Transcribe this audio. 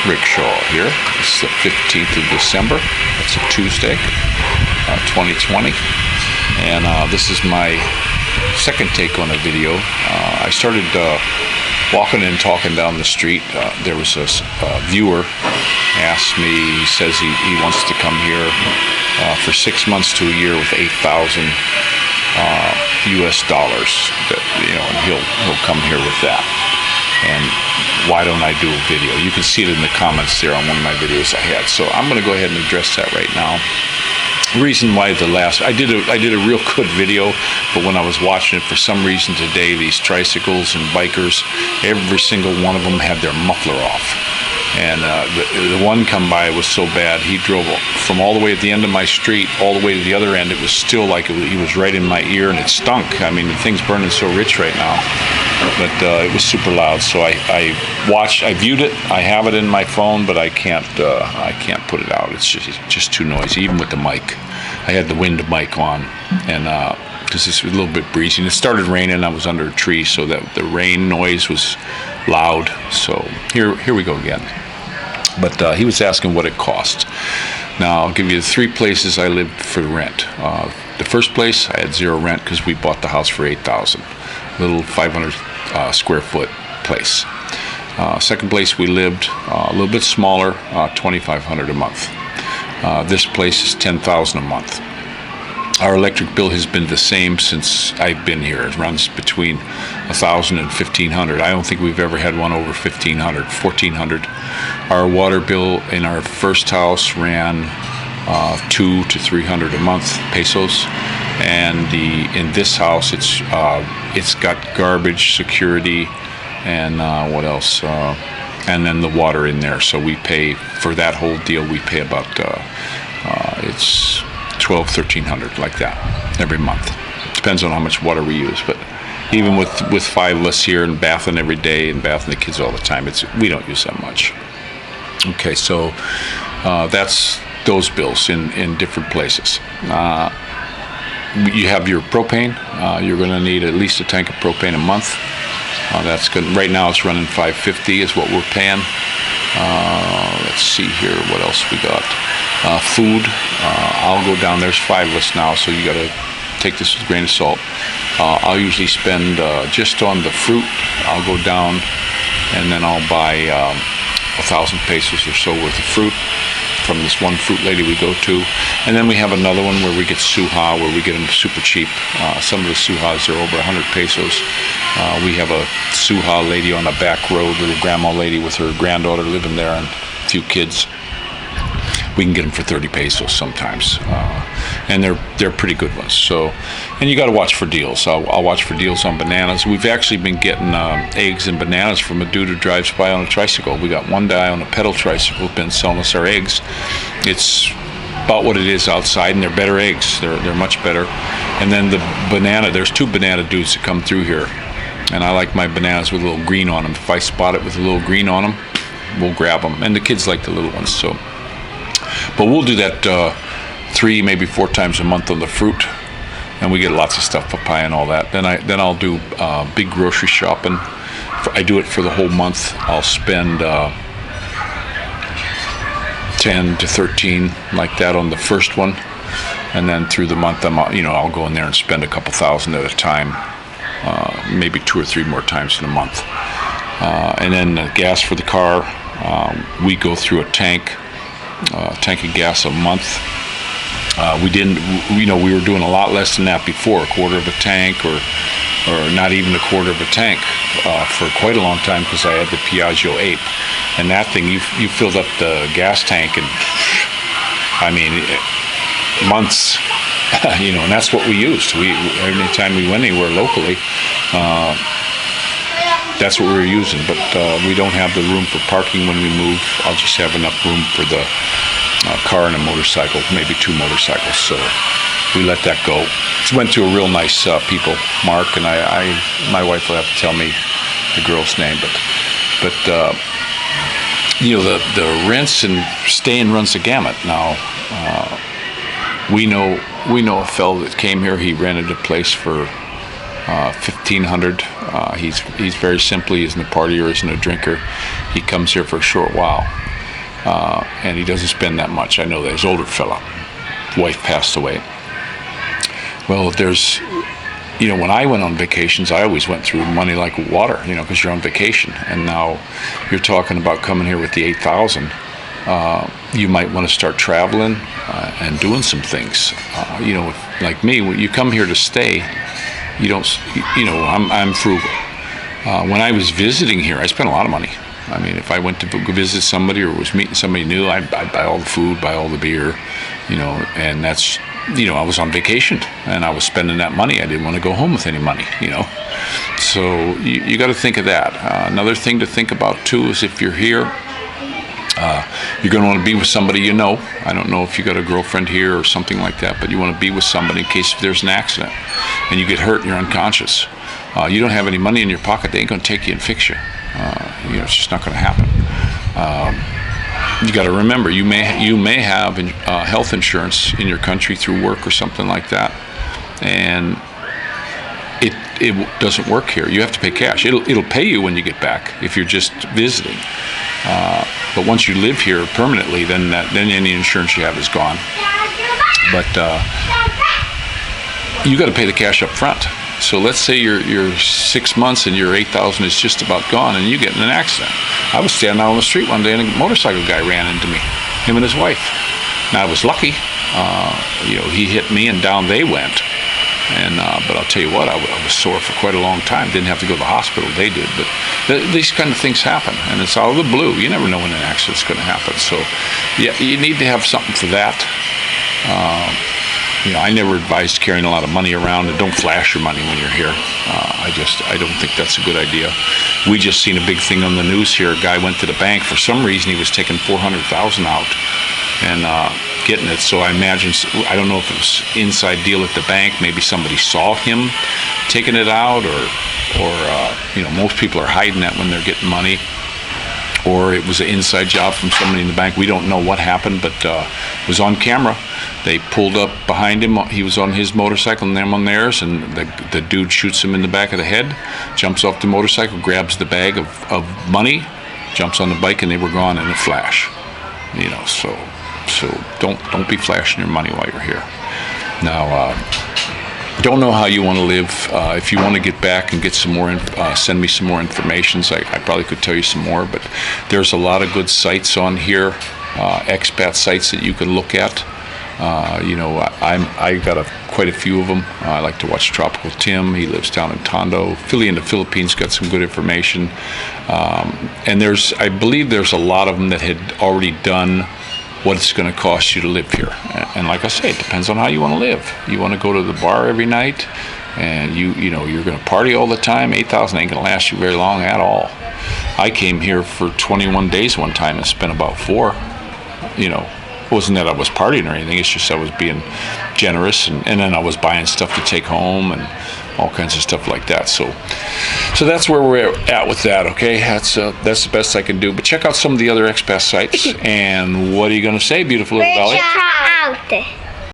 rickshaw here. This is the 15th of December. It's a Tuesday, 2020. And this is my second take on a video. I started walking and talking down the street. There was a viewer asked me, he says he wants to come here for 6 months to a year with 8,000 US dollars, and he'll come here with that. And why don't I do a video? You can see it in the comments there on one of my videos I had. So I'm going to go ahead and address that right now. The reason why I did a real good video, but when I was watching it, for some reason today, these tricycles and bikers, every single one of them had their muffler off. And the one come by was so bad, he drove from all the way at the end of my street all the way to the other end. It was still like he was right in my ear, and it stunk. I mean, the thing's burning so rich right now, but it was super loud. So I viewed it. I have it in my phone, but I can't put it out. It's just too noisy, even with the mic. I had the wind mic on, and because it's a little bit breezy, and it started raining. I was under a tree, so that the rain noise was loud. So here we go again. But he was asking what it cost. Now I'll give you the 3 places I lived for rent. The first place I had 0 rent because we bought the house for $8,000, little 500 square foot place. Second place we lived a little bit smaller, $2,500 a month. This place is $10,000 a month. Our electric bill has been the same since I've been here. It runs between $1,000 and $1,500. I don't think we've ever had one over $1,500, $1,400. Our water bill in our first house ran $200 to $300 a month pesos, and in this house it's got garbage, security, and what else? And then the water in there. So we pay for that whole deal. We pay about it's $1,200-1,300 like that every month. Depends on how much water we use, but even with 5 of us here and bathing every day and bathing the kids all the time, we don't use that much. Okay, so that's those bills in different places. You have your propane. You're going to need at least a tank of propane a month. That's good. Right now it's running $5.50 is what we're paying. Let's see here what else we got. Food. I'll go down. There's 5 of us now, so you got to take this with a grain of salt. I'll usually spend just on the fruit. I'll go down and then I'll buy 1,000 pesos or so worth of fruit from this one fruit lady we go to. And then we have another one where we get suha, where we get them super cheap. Some of the suhas are over 100 pesos. We have a suha lady on the back road, little grandma lady with her granddaughter living there and a few kids. We can get them for 30 pesos sometimes, and they're pretty good ones. So, and you got to watch for deals. I'll watch for deals on bananas. We've actually been getting eggs and bananas from a dude who drives by on a tricycle. We got one guy on a pedal tricycle who's been selling us our eggs. It's about what it is outside, and they're better eggs. They're much better. And then the banana. There's 2 banana dudes that come through here, and I like my bananas with a little green on them. If I spot it with a little green on them, we'll grab them. And the kids like the little ones, so. But we'll do that 3, maybe 4 times a month on the fruit, and we get lots of stuff, papaya and all that. Then I'll do big grocery shopping. I do it for the whole month. I'll spend 10 to 13 like that on the first one, and then through the month I'll go in there and spend a couple thousand at a time, maybe 2 or 3 more times in a month. And then the gas for the car, we go through a tank of gas a month. We were doing a lot less than that before, a quarter of a tank or not even a quarter of a tank for quite a long time, because I had the Piaggio 8, and that thing, you filled up the gas tank in, months, and that's what we used. Every time we went anywhere locally, that's what we were using, but we don't have the room for parking when we move. I'll just have enough room for the car and a motorcycle, maybe 2 motorcycles, so we let that go. Went to a real nice people, Mark, and my wife will have to tell me the girl's name, but the rents and staying runs the gamut. Now we know a fellow that came here. He rented a place for $1,500. He's very simply isn't a partier, isn't a drinker. He comes here for a short while. and he doesn't spend that much. I know that. He's an older fella. Wife passed away. Well, there's, when I went on vacations, I always went through money like water, because you're on vacation. And now you're talking about coming here with the 8,000. You might want to start traveling and doing some things. Like me, when you come here to stay, you don't, I'm frugal. When I was visiting here, I spent a lot of money. I mean, if I went to visit somebody or was meeting somebody new, I'd buy all the food, buy all the beer, and that's, I was on vacation and I was spending that money. I didn't want to go home with any money, So you got to think of that. Another thing to think about too is if you're here, you're going to want to be with somebody you know. I don't know if you got a girlfriend here or something like that, but you want to be with somebody in case there's an accident and you get hurt and you're unconscious. You don't have any money in your pocket, they ain't going to take you and fix you. It's just not going to happen. You got to remember, you may have health insurance in your country through work or something like that, and it doesn't work here. You have to pay cash. It'll pay you when you get back if you're just visiting. But once you live here permanently, then any insurance you have is gone. But you got to pay the cash up front. So let's say you're 6 months and your 8,000 is just about gone, and you get in an accident. I was standing out on the street one day, and a motorcycle guy ran into me, him and his wife. Now I was lucky. He hit me, and down they went. And but I'll tell you what, I was sore for quite a long time. Didn't have to go to the hospital. They did, but these kind of things happen, and it's out of the blue. You never know when an accident's going to happen. So, yeah, you need to have something for that. I never advise carrying a lot of money around, and don't flash your money when you're here. I don't think that's a good idea. We just seen a big thing on the news here. A guy went to the bank. For some reason, he was taking $400,000 out and getting it. So I imagine, I don't know if it was inside deal at the bank. Maybe somebody saw him taking it out, or most people are hiding that when they're getting money. Or it was an inside job from somebody in the bank. We don't know what happened, but it was on camera. They pulled up behind him. He was on his motorcycle and them on theirs, and the dude shoots him in the back of the head, jumps off the motorcycle, grabs the bag of money, jumps on the bike, and they were gone in a flash. So don't be flashing your money while you're here. Now, don't know how you want to live. If you want to get back and get some more, send me some more information. I probably could tell you some more, but there's a lot of good sites on here, expat sites that you can look at. I got quite a few of them. I like to watch Tropical Tim. He lives down in Tondo. Philly in the Philippines got some good information. And I believe there's a lot of them that had already done what it's going to cost you to live here. And like I say, it depends on how you want to live. You want to go to the bar every night, and you're going to party all the time. 8,000 ain't going to last you very long at all. I came here for 21 days one time and spent about 4. It wasn't that I was partying or anything. It's just I was being generous, and then I was buying stuff to take home and all kinds of stuff like that. So that's where we're at with that. Okay, that's the best I can do. But check out some of the other expat sites. And what are you going to say, beautiful little Dolly?